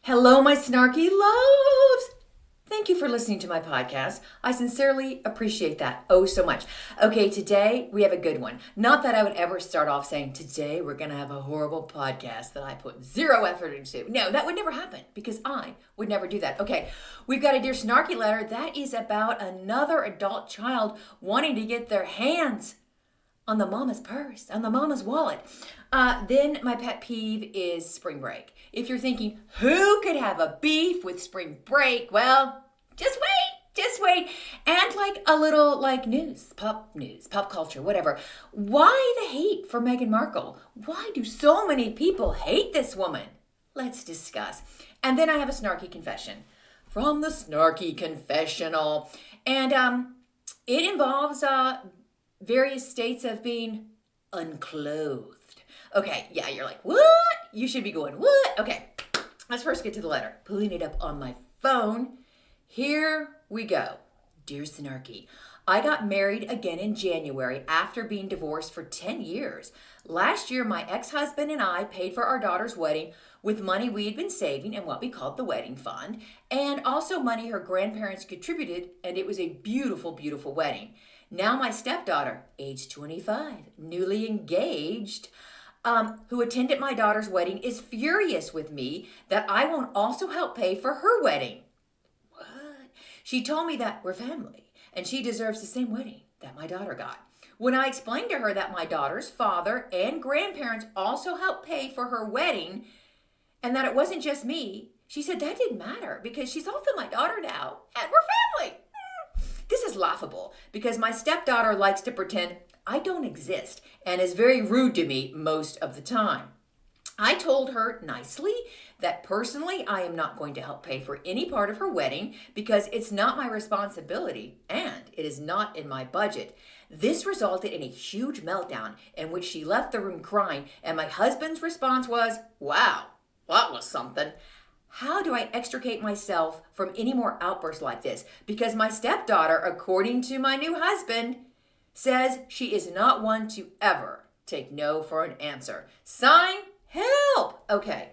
Hello, my snarky loves. Thank you for listening to my podcast. I sincerely appreciate that so much. Okay, today we have a good one. Not that I would ever start off saying, today we're going to have a horrible podcast that I put zero effort into. No, that would never happen because I would never do that. Okay, we've got a Dear Snarky letter that is about another adult child wanting to get their hands on the mama's purse, on the mama's wallet. Then my pet peeve is spring break. If you're thinking, who could have a beef with spring break? Well, just wait. And like a little news, pop culture, whatever. Why the hate for Meghan Markle? Why do so many people hate this woman? Let's discuss. And then I have a snarky confession from the Snarky Confessional. And it involves various states of being unclothed. Okay, yeah, you're like, what? You should be going, what? Okay, let's first get to the letter. Pulling it up on my phone. Here we go. Dear Snarky, I got married again in January after being divorced for 10 years. Last year, my ex-husband and I paid for our daughter's wedding with money we had been saving in what we called the wedding fund, and also money her grandparents contributed, and it was a beautiful, beautiful wedding. Now my stepdaughter, age 25, newly engaged, who attended my daughter's wedding, is furious with me that I won't also help pay for her wedding. What? She told me that we're family and she deserves the same wedding that my daughter got. When I explained to her that my daughter's father and grandparents also helped pay for her wedding and that it wasn't just me, she said that didn't matter because she's also my daughter now and we're family. This is laughable because my stepdaughter likes to pretend I don't exist and is very rude to me most of the time. I told her nicely that personally I am not going to help pay for any part of her wedding because it's not my responsibility and it is not in my budget. This resulted in a huge meltdown in which she left the room crying, and my husband's response was, wow, that was something. How do I extricate myself from any more outbursts like this? Because my stepdaughter, according to my new husband, says she is not one to ever take no for an answer. Sign, help. Okay.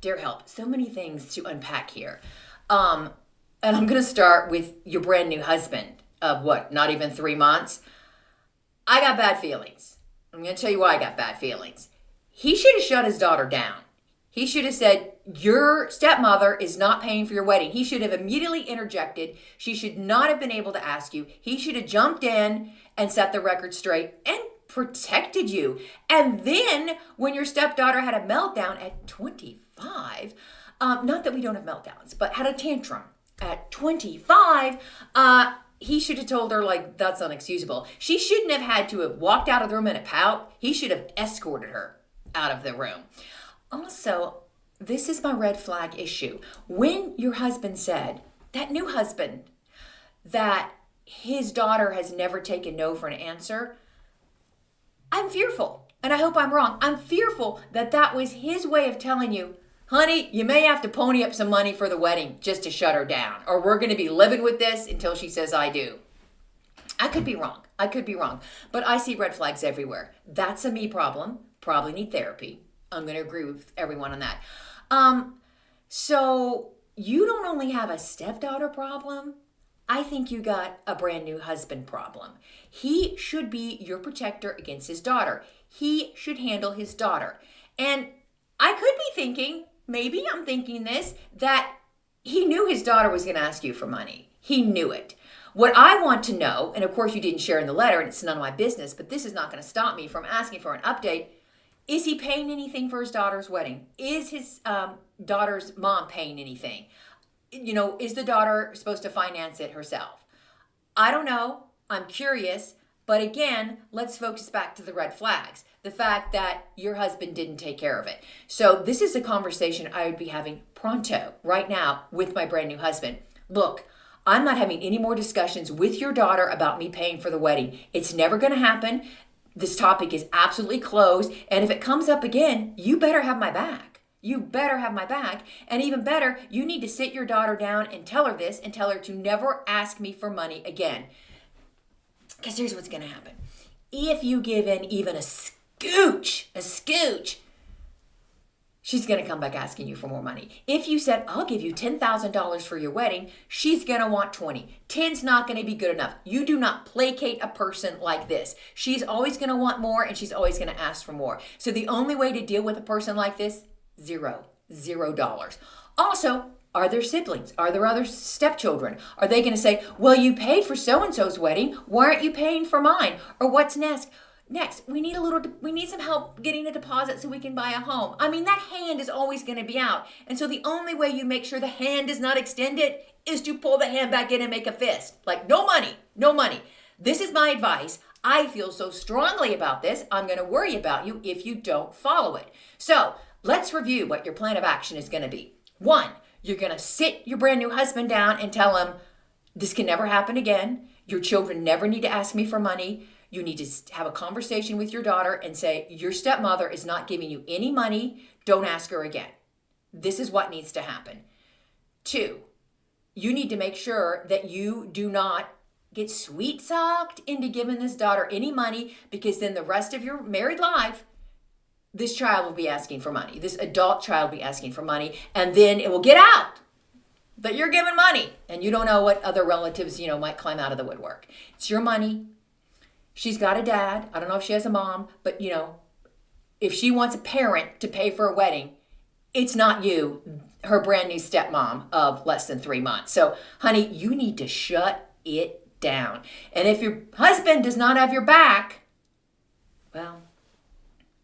Dear help, so many things to unpack here. And I'm going to start with your brand new husband of not even 3 months. I got bad feelings. I'm going to tell you why I got bad feelings. He should have shut his daughter down. He should have said, your stepmother is not paying for your wedding. He should have immediately interjected. She should not have been able to ask you. He should have jumped in and set the record straight and protected you. And then when your stepdaughter had a meltdown at 25, not that we don't have meltdowns, but had a tantrum at 25, he should have told her, that's unexcusable. She shouldn't have had to have walked out of the room in a pout. He should have escorted her out of the room. Also, this is my red flag issue. When your husband said, that new husband, that his daughter has never taken no for an answer, I'm fearful, and I hope I'm wrong. I'm fearful that that was his way of telling you, honey, you may have to pony up some money for the wedding just to shut her down, or we're going to be living with this until she says I do. I could be wrong, but I see red flags everywhere. That's a me problem. Probably need therapy. I'm going to agree with everyone on that. So you don't only have a stepdaughter problem. I think you got a brand new husband problem. He should be your protector against his daughter. He should handle his daughter. And I could be thinking, maybe I'm thinking this, that he knew his daughter was going to ask you for money. He knew it. What I want to know, and of course you didn't share in the letter and it's none of my business, but this is not going to stop me from asking for an update. Is he paying anything for his daughter's wedding? Is his daughter's mom paying anything? Is the daughter supposed to finance it herself? I don't know. I'm curious. But again, let's focus back to the red flags. The fact that your husband didn't take care of it. So this is a conversation I would be having pronto right now with my brand new husband. Look, I'm not having any more discussions with your daughter about me paying for the wedding. It's never going to happen. This topic is absolutely closed. And if it comes up again, you better have my back. You better have my back. And even better, you need to sit your daughter down and tell her this and tell her to never ask me for money again. Because here's what's going to happen. If you give in even a scooch, she's going to come back asking you for more money. If you said, I'll give you $10,000 for your wedding, she's going to want 20. 10's not going to be good enough. You do not placate a person like this. She's always going to want more, and she's always going to ask for more. So the only way to deal with a person like this, $0. Also, are there siblings? Are there other stepchildren? Are they going to say, well, you paid for so-and-so's wedding. Why aren't you paying for mine? Or what's next? We need some help getting a deposit so we can buy a home. I mean, that hand is always going to be out. And so the only way you make sure the hand is not extended is to pull the hand back in and make a fist. Like, no money, no money. This is my advice. I feel so strongly about this. I'm going to worry about you if you don't follow it. So let's review what your plan of action is going to be. 1, you're going to sit your brand new husband down and tell him, this can never happen again. Your children never need to ask me for money. You need to have a conversation with your daughter and say, your stepmother is not giving you any money. Don't ask her again. This is what needs to happen. 2, you need to make sure that you do not get sweet-talked into giving this daughter any money, because then the rest of your married life, this child will be asking for money. This adult child will be asking for money, and then it will get out that you're giving money, and you don't know what other relatives, might climb out of the woodwork. It's your money. She's got a dad. I don't know if she has a mom, but if she wants a parent to pay for a wedding, it's not you, her brand new stepmom of less than 3 months. So, honey, you need to shut it down. And if your husband does not have your back, well,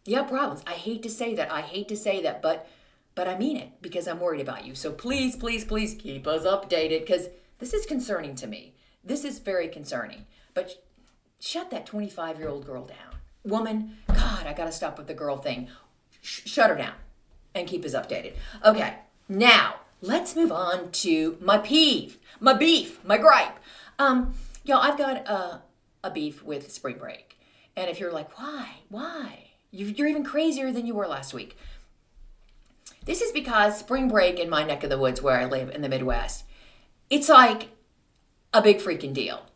you have problems. I hate to say that, but I mean it, because I'm worried about you. So please, please, please keep us updated, because this is concerning to me. This is very concerning. But shut that 25-year-old girl down. Woman, God, I got to stop with the girl thing. Shut her down and keep us updated. Okay, now let's move on to my peeve, my beef, my gripe. Y'all, I've got a beef with spring break. And if you're like, why? You're even crazier than you were last week. This is because spring break in my neck of the woods where I live in the Midwest, it's like a big freaking deal.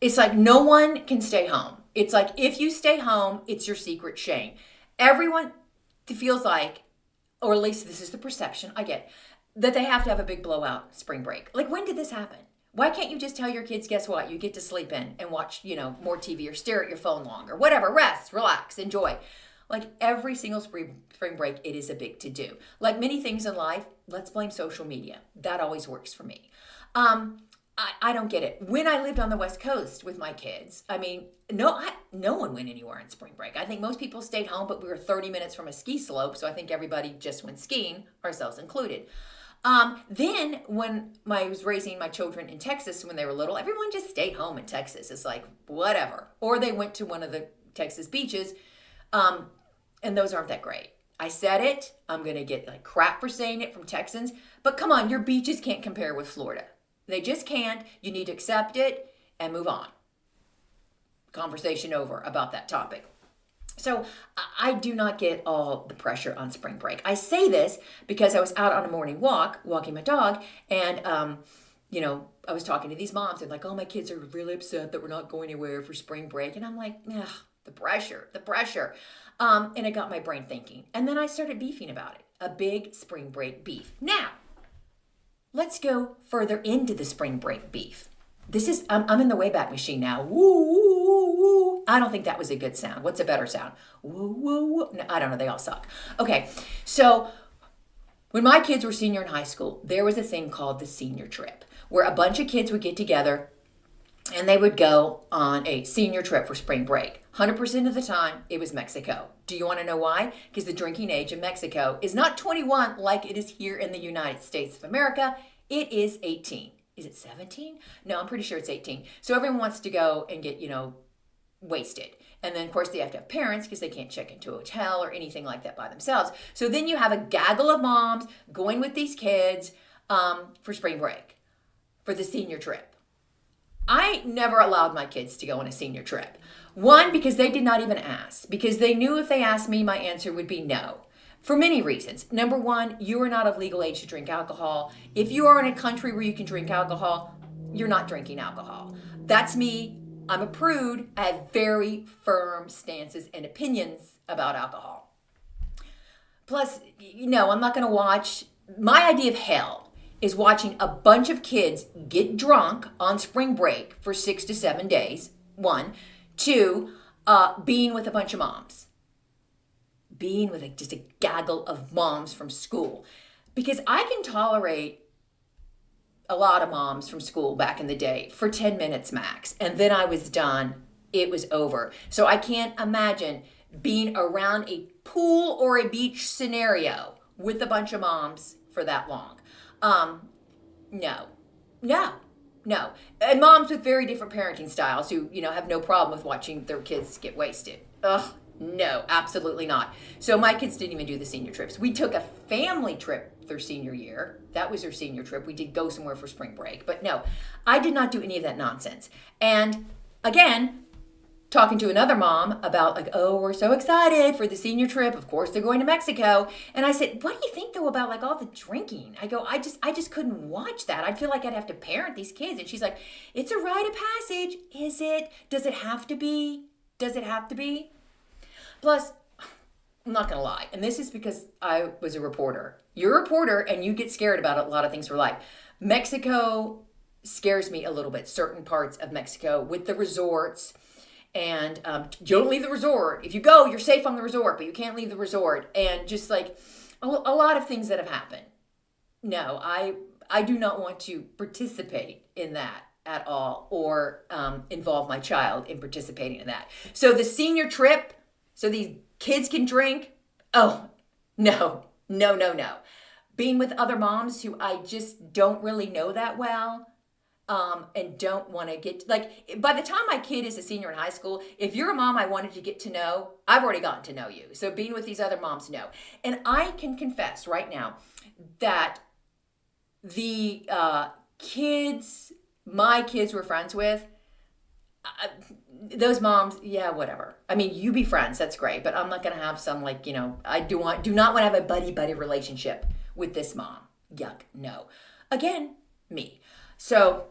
It's like no one can stay home. It's like if you stay home, it's your secret shame. Everyone feels like, or at least this is the perception I get, that they have to have a big blowout spring break. Like, when did this happen? Why can't you just tell your kids, guess what? You get to sleep in and watch, more TV or stare at your phone longer. Whatever, rest, relax, enjoy. Like, every single spring break, it is a big to-do. Like many things in life, let's blame social media. That always works for me. I don't get it. When I lived on the West Coast with my kids, no one went anywhere on spring break. I think most people stayed home, but we were 30 minutes from a ski slope, so I think everybody just went skiing, ourselves included. Then when I was raising my children in Texas when they were little, everyone just stayed home in Texas. It's like, whatever. Or they went to one of the Texas beaches, and those aren't that great. I said it. I'm going to get like crap for saying it from Texans, but come on, your beaches can't compare with Florida. They just can't. You need to accept it and move on. Conversation over about that topic. So I do not get all the pressure on spring break. I say this because I was out on a morning walk, walking my dog, and, I was talking to these moms and like, oh, my kids are really upset that we're not going anywhere for spring break. And I'm like, the pressure. And it got my brain thinking. And then I started beefing about it. A big spring break beef. Now, let's go further into the spring break beef. I'm in the Wayback Machine now. Woo, woo, woo, woo. I don't think that was a good sound. What's a better sound? Woo, woo, woo. No, I don't know. They all suck. Okay. So when my kids were senior in high school, there was a thing called the senior trip, where a bunch of kids would get together and they would go on a senior trip for spring break. 100% of the time, it was Mexico. Do you want to know why? Because the drinking age in Mexico is not 21 like it is here in the United States of America. It is 18. Is it 17? No, I'm pretty sure it's 18. So everyone wants to go and get, wasted. And then, of course, they have to have parents because they can't check into a hotel or anything like that by themselves. So then you have a gaggle of moms going with these kids for spring break, for the senior trip. I never allowed my kids to go on a senior trip. One, because they did not even ask. Because they knew if they asked me, my answer would be no. For many reasons. Number one, you are not of legal age to drink alcohol. If you are in a country where you can drink alcohol, you're not drinking alcohol. That's me. I'm a prude. I have very firm stances and opinions about alcohol. Plus, I'm not going to watch. My idea of hell is watching a bunch of kids get drunk on spring break for 6 to 7 days. One. Two, being with a bunch of moms. Being with just a gaggle of moms from school. Because I can tolerate a lot of moms from school back in the day for 10 minutes max. And then I was done. It was over. So I can't imagine being around a pool or a beach scenario with a bunch of moms for that long. No. And moms with very different parenting styles who, have no problem with watching their kids get wasted. Ugh, no, absolutely not. So my kids didn't even do the senior trips. We took a family trip their senior year. That was their senior trip. We did go somewhere for spring break. But no, I did not do any of that nonsense. And again, talking to another mom about we're so excited for the senior trip. Of course, they're going to Mexico. And I said, what do you think though about all the drinking? I go, I just couldn't watch that. I'd feel like I'd have to parent these kids. And she's like, it's a rite of passage. Is it? Does it have to be? Plus, I'm not going to lie. And this is because I was a reporter. You're a reporter and you get scared about a lot of things for life. Mexico scares me a little bit. Certain parts of Mexico with the resorts. And you don't leave the resort. If you go, you're safe on the resort, but you can't leave the resort. And just a lot of things that have happened. No, I do not want to participate in that at all or involve my child in participating in that. So the senior trip, so these kids can drink. Oh, no. Being with other moms who I just don't really know that well. And don't want to get, by the time my kid is a senior in high school, if you're a mom I wanted to get to know, I've already gotten to know you. So being with these other moms, no. And I can confess right now that the kids, my kids were friends with, those moms, yeah, whatever. I mean, you be friends, that's great, but I'm not going to have some I do not want to have a buddy relationship with this mom. Yuck, no. Again, me. So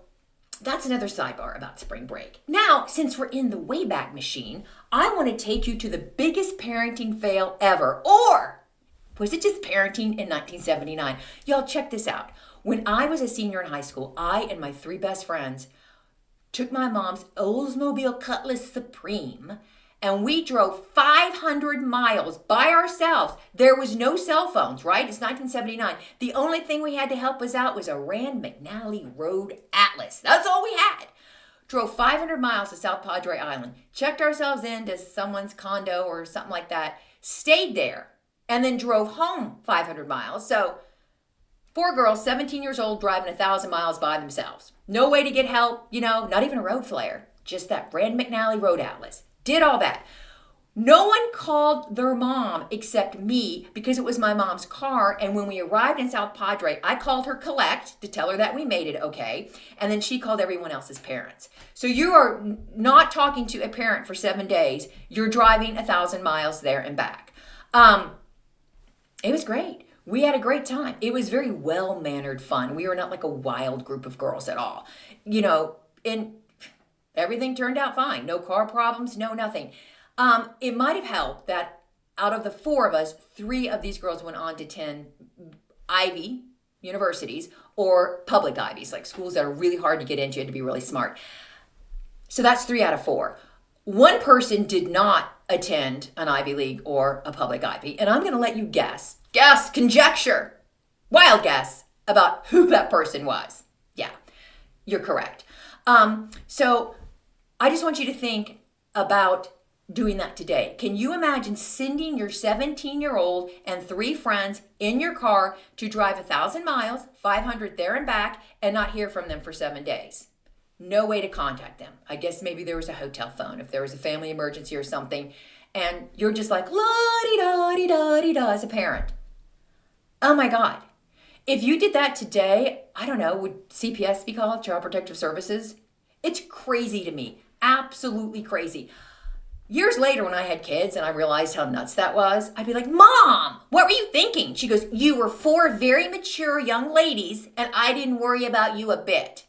that's another sidebar about spring break. Now, since we're in the Wayback Machine, I want to take you to the biggest parenting fail ever. Or was it just parenting in 1979? Y'all, check this out. When I was a senior in high school, I and my 3 best friends took my mom's Oldsmobile Cutlass Supreme and we drove 500 miles by ourselves. There was no cell phones, right? It's 1979. The only thing we had to help us out was a Rand McNally Road Atlas. That's all we had. Drove 500 miles to South Padre Island, checked ourselves into someone's condo or something like that, stayed there, and then drove home 500 miles. So 4 girls, 17 years old, driving 1,000 miles by themselves. No way to get help, not even a road flare, just that Rand McNally Road Atlas. Did all that. No one called their mom except me because it was my mom's car. And when we arrived in South Padre, I called her collect to tell her that we made it okay. And then she called everyone else's parents. So you are not talking to a parent for 7 days. You're driving 1,000 miles there and back. It was great. We had a great time. It was very well-mannered fun. We were not like a wild group of girls at all. And everything turned out fine. No car problems, no nothing. It might have helped that out of the 4 of us, 3 of these girls went on to attend Ivy universities or public Ivies, like schools that are really hard to get into. You had to be really smart. So that's 3 out of 4. One person did not attend an Ivy League or a public Ivy, and I'm going to let you guess, conjecture, wild guess about who that person was. Yeah, you're correct. So I just want you to think about doing that today. Can you imagine sending your 17-year-old and 3 friends in your car to drive 1,000 miles, 500 there and back, and not hear from them for 7 days? No way to contact them. I guess maybe there was a hotel phone if there was a family emergency or something, and you're just like, la-di-da-di-da-di-da as a parent. Oh my God. If you did that today, I don't know, would CPS be called, Child Protective Services? It's crazy to me. Absolutely crazy. Years later when I had kids and I realized how nuts that was, I'd be like, Mom, what were you thinking? She goes, you were 4 very mature young ladies and I didn't worry about you a bit.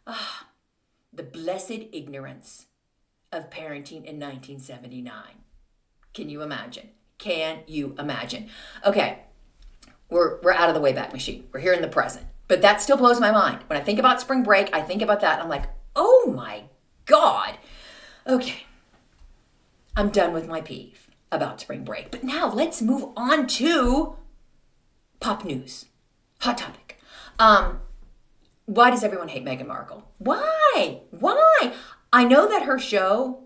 Ah, the blessed ignorance of parenting in 1979. Can you imagine? can you imagine? Okay, we're out of the Wayback Machine. We're here in the present. But that still blows my mind. When I think about spring break, I think about that. And I'm like, oh my God. Okay, I'm done with my peeve about spring break. But now let's move on to pop news. Hot topic. Why does everyone hate Meghan Markle? Why? I know that her show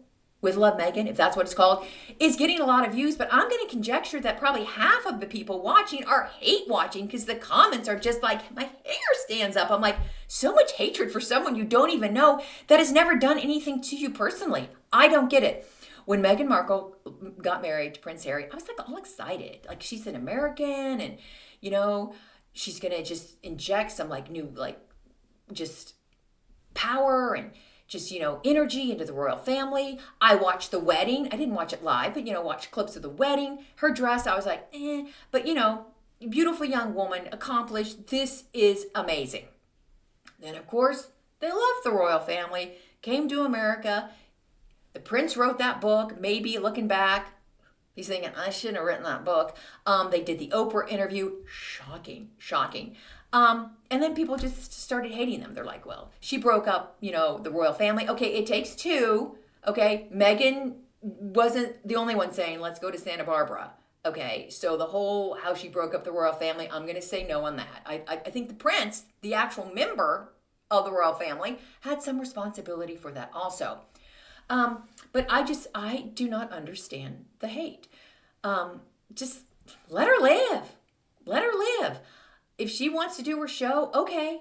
with Love Meghan, if that's what it's called, is getting a lot of views, but I'm going to conjecture that probably half of the people watching are hate watching because the comments are just like, my hair stands up. I'm like, so much hatred for someone you don't even know that has never done anything to you personally. I don't get it. When Meghan Markle got married to Prince Harry, I was like all excited. Like, she's an American and, you know, she's going to just inject some like new, like just power and just, you know, energy into the royal family. I watched the wedding. I didn't watch it live, but, you know, watched clips of the wedding. Her dress, I was like, eh. But, you know, beautiful young woman, accomplished. This is amazing. Then, of course, they left the royal family, came to America. The prince wrote that book. Maybe looking back, he's thinking, I shouldn't have written that book. They did the Oprah interview. Shocking. And then people just started hating them. They're like, well, she broke up, you know, the royal family. Okay, it takes two. Okay, Meghan wasn't the only one saying, let's go to Santa Barbara. Okay, so the whole how she broke up the royal family, I'm going to say no on that. I think the prince, the actual member of the royal family, had some responsibility for that also. But I do not understand the hate. Just let her live. Let her live. If she wants to do her show, okay.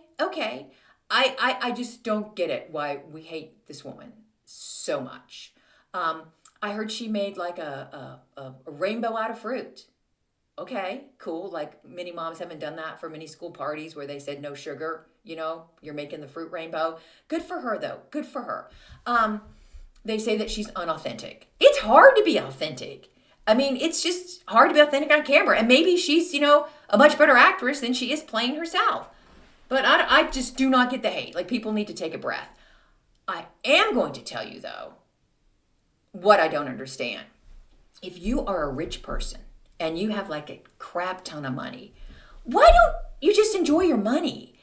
I just don't get it why we hate this woman so much. I heard she made like a rainbow out of fruit. Okay, cool. Like many moms haven't done that for many school parties where they said no sugar, you know, you're making the fruit rainbow. Good for her though. Good for her. They say that she's unauthentic. It's hard to be authentic. I mean, it's just hard to be authentic on camera. And maybe she's, you know, a much better actress than she is playing herself. But I just do not get the hate. Like, people need to take a breath. I am going to tell you, though, what I don't understand. If you are a rich person and you have like a crap ton of money, why don't you just enjoy your money?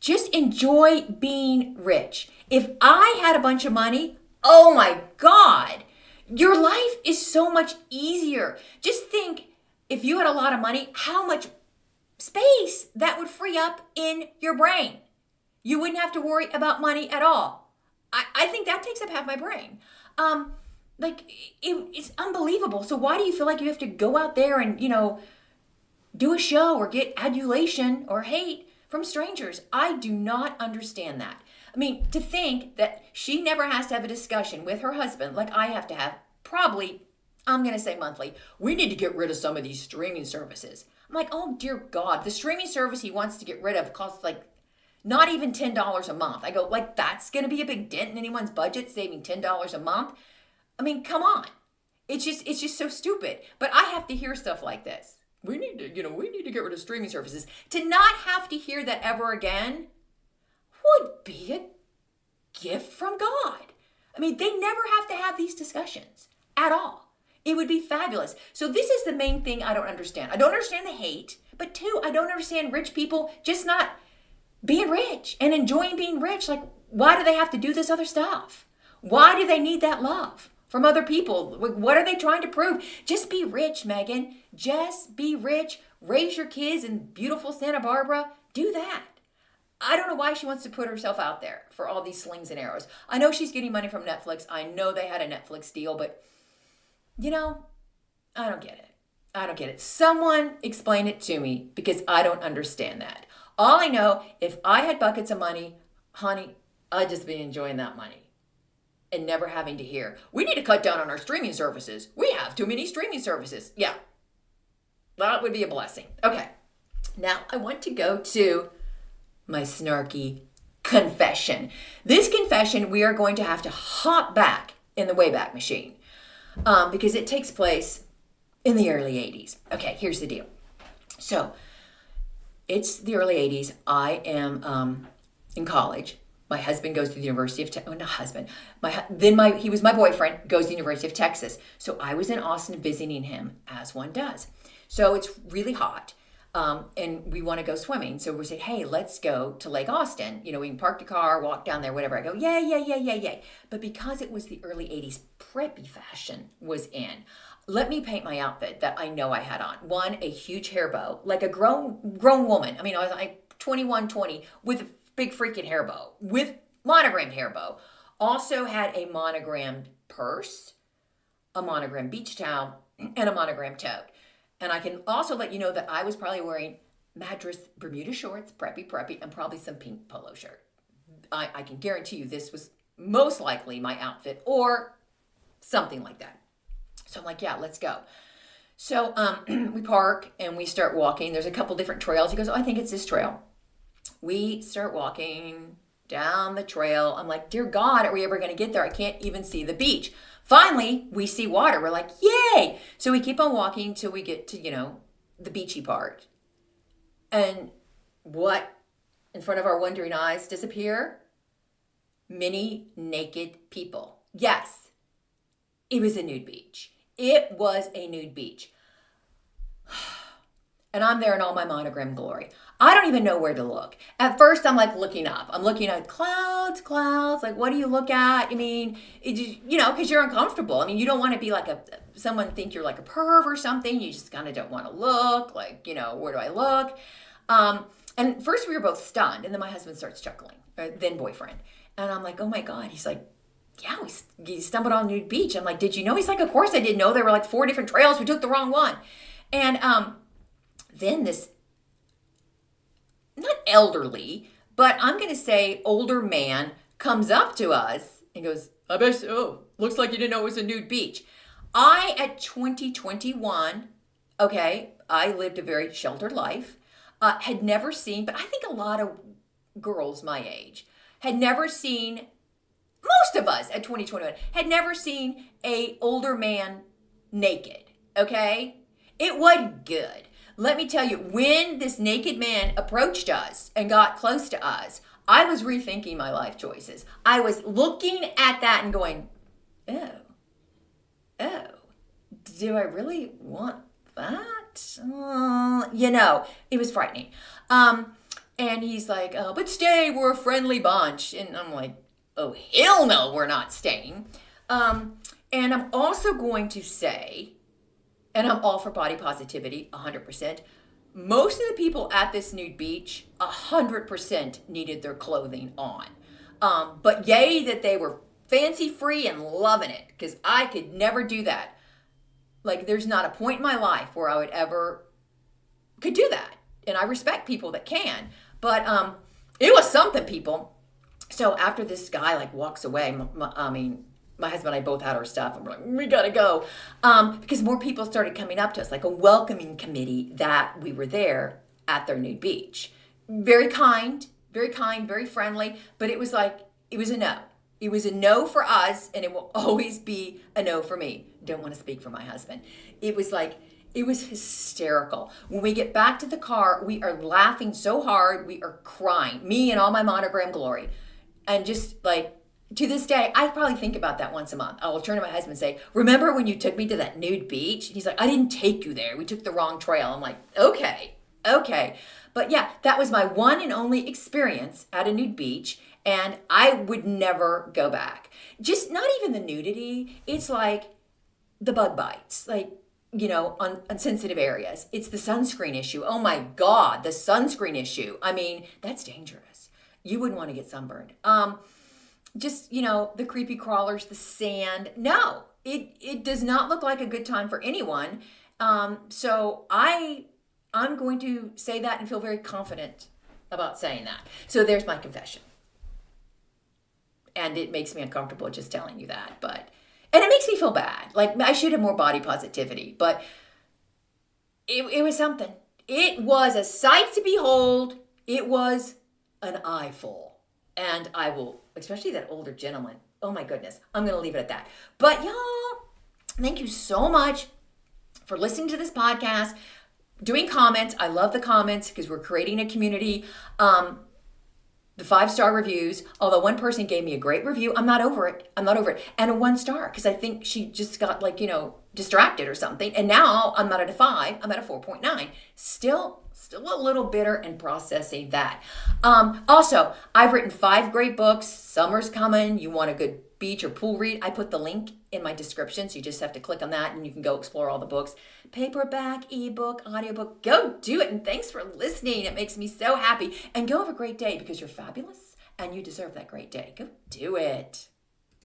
Just enjoy being rich. If I had a bunch of money, oh my God, your life is so much easier. Just think, if you had a lot of money, how much space that would free up in your brain. You wouldn't have to worry about money at all. I think that takes up half my brain. It's unbelievable. So why do you feel like you have to go out there and, you know, do a show or get adulation or hate from strangers? I do not understand that. I mean, to think that she never has to have a discussion with her husband like I have to have, probably, I'm going to say monthly. We need to get rid of some of these streaming services. I'm like, oh, dear God, the streaming service he wants to get rid of costs like not even $10 a month. I go, like, that's going to be a big dent in anyone's budget, saving $10 a month? I mean, come on. It's just so stupid. But I have to hear stuff like this. We need to get rid of streaming services. To not have to hear that ever again would be a gift from God. I mean, they never have to have these discussions at all. It would be fabulous. So this is the main thing I don't understand. I don't understand the hate, but two, I don't understand rich people just not being rich and enjoying being rich. Like, why do they have to do this other stuff? Why do they need that love from other people? What are they trying to prove? Just be rich, Meghan. Just be rich. Raise your kids in beautiful Santa Barbara. Do that. I don't know why she wants to put herself out there for all these slings and arrows. I know she's getting money from Netflix. I know they had a Netflix deal, but, you know, I don't get it. Someone explain it to me, because I don't understand that. All I know, if I had buckets of money, honey, I'd just be enjoying that money and never having to hear, we need to cut down on our streaming services. We have too many streaming services. Yeah, that would be a blessing. Okay, now I want to go to my Snarky Confession. This confession, we are going to have to hop back in the Wayback Machine because it takes place in the early 80s. Okay, here's the deal. So it's the early 80s. I am in college. My husband goes to the University of Texas. Oh, not husband. He was my boyfriend, goes to the University of Texas. So I was in Austin visiting him, as one does. So it's really hot. And we want to go swimming. So we say, hey, let's go to Lake Austin. You know, we can park the car, walk down there, whatever. I go, yay. But because it was the early 80s, preppy fashion was in. Let me paint my outfit that I know I had on. One, a huge hair bow, like a grown woman. I mean, I was like 21, 20 with a big freaking hair bow, with monogrammed hair bow. Also had a monogrammed purse, a monogrammed beach towel, and a monogrammed tote. And I can also let you know that I was probably wearing Madras Bermuda shorts, preppy, and probably some pink polo shirt. I can guarantee you this was most likely my outfit or something like that. So I'm like, yeah, let's go. So we park and we start walking. There's a couple different trails. He goes, oh, I think it's this trail. We start walking down the trail. I'm like, dear God, are we ever going to get there? I can't even see the beach. Finally, we see water. We're like, yay! So we keep on walking till we get to, the beachy part. And what in front of our wondering eyes disappear? Many naked people. Yes, it was a nude beach. It was a nude beach. And I'm there in all my monogram glory. I don't even know where to look. At first, I'm like looking up. I'm looking at clouds. Like, what do you look at? I mean, because you're uncomfortable. I mean, you don't want to be like someone think you're like a perv or something. You just kind of don't want to look. Like, where do I look? And first we were both stunned. And then my husband starts chuckling, then boyfriend. And I'm like, oh my God. He's like, yeah, we stumbled on a nude beach. I'm like, did you know? He's like, of course I didn't know. There were like 4 different trails. We took the wrong one. And then this, not elderly, but I'm going to say older man comes up to us and goes, I bet so. Looks like you didn't know it was a nude beach. At 2021, okay, I lived a very sheltered life, had never seen, but I think a lot of girls my age had never seen, most of us at 2021 had never seen a older man naked, okay? It wasn't good. Let me tell you, when this naked man approached us and got close to us, I was rethinking my life choices. I was looking at that and going, oh, do I really want that? It was frightening. And he's like, oh, but stay, we're a friendly bunch. And I'm like, oh, hell no, we're not staying. And I'm also going to say, and I'm all for body positivity, 100%. Most of the people at this nude beach, 100% needed their clothing on. But yay that they were fancy free and loving it, because I could never do that. Like, there's not a point in my life where I would ever could do that. And I respect people that can. But it was something, people. So after this guy walks away, my husband and I both had our stuff, and we're like, we gotta go. Because more people started coming up to us, like a welcoming committee that we were there at their nude beach. Very kind, very friendly, but it was a no. It was a no for us, and it will always be a no for me. Don't want to speak for my husband. It was hysterical. When we get back to the car, we are laughing so hard, we are crying. Me and all my monogram glory. And just to this day, I probably think about that once a month. I will turn to my husband and say, remember when you took me to that nude beach? And he's like, I didn't take you there. We took the wrong trail. I'm like, okay. But yeah, that was my one and only experience at a nude beach. And I would never go back. Just not even the nudity. It's like the bug bites, on sensitive areas. It's the sunscreen issue. Oh my God, the sunscreen issue. I mean, that's dangerous. You wouldn't want to get sunburned. Just, the creepy crawlers, the sand. No, it does not look like a good time for anyone. So I'm going to say that and feel very confident about saying that. So there's my confession. And it makes me uncomfortable just telling you that, and it makes me feel bad. I should have more body positivity, but it was something. It was a sight to behold. It was an eyeful. And I will, especially that older gentleman. Oh my goodness. I'm going to leave it at that. But y'all, thank you so much for listening to this podcast, doing comments. I love the comments because we're creating a community. the 5-star reviews, although one person gave me a great review, I'm not over it. I'm not over it. And a 1-star, because I think she just got distracted or something. And now I'm not at a 5, I'm at a 4.9. Still a little bitter and processing that. Also, I've written 5 great books. Summer's coming. You want a good beach or pool read? I put the link in my description, so you just have to click on that and you can go explore all the books. Paperback, ebook, audiobook. Go do it. And thanks for listening. It makes me so happy. And go have a great day, because you're fabulous and you deserve that great day. Go do it.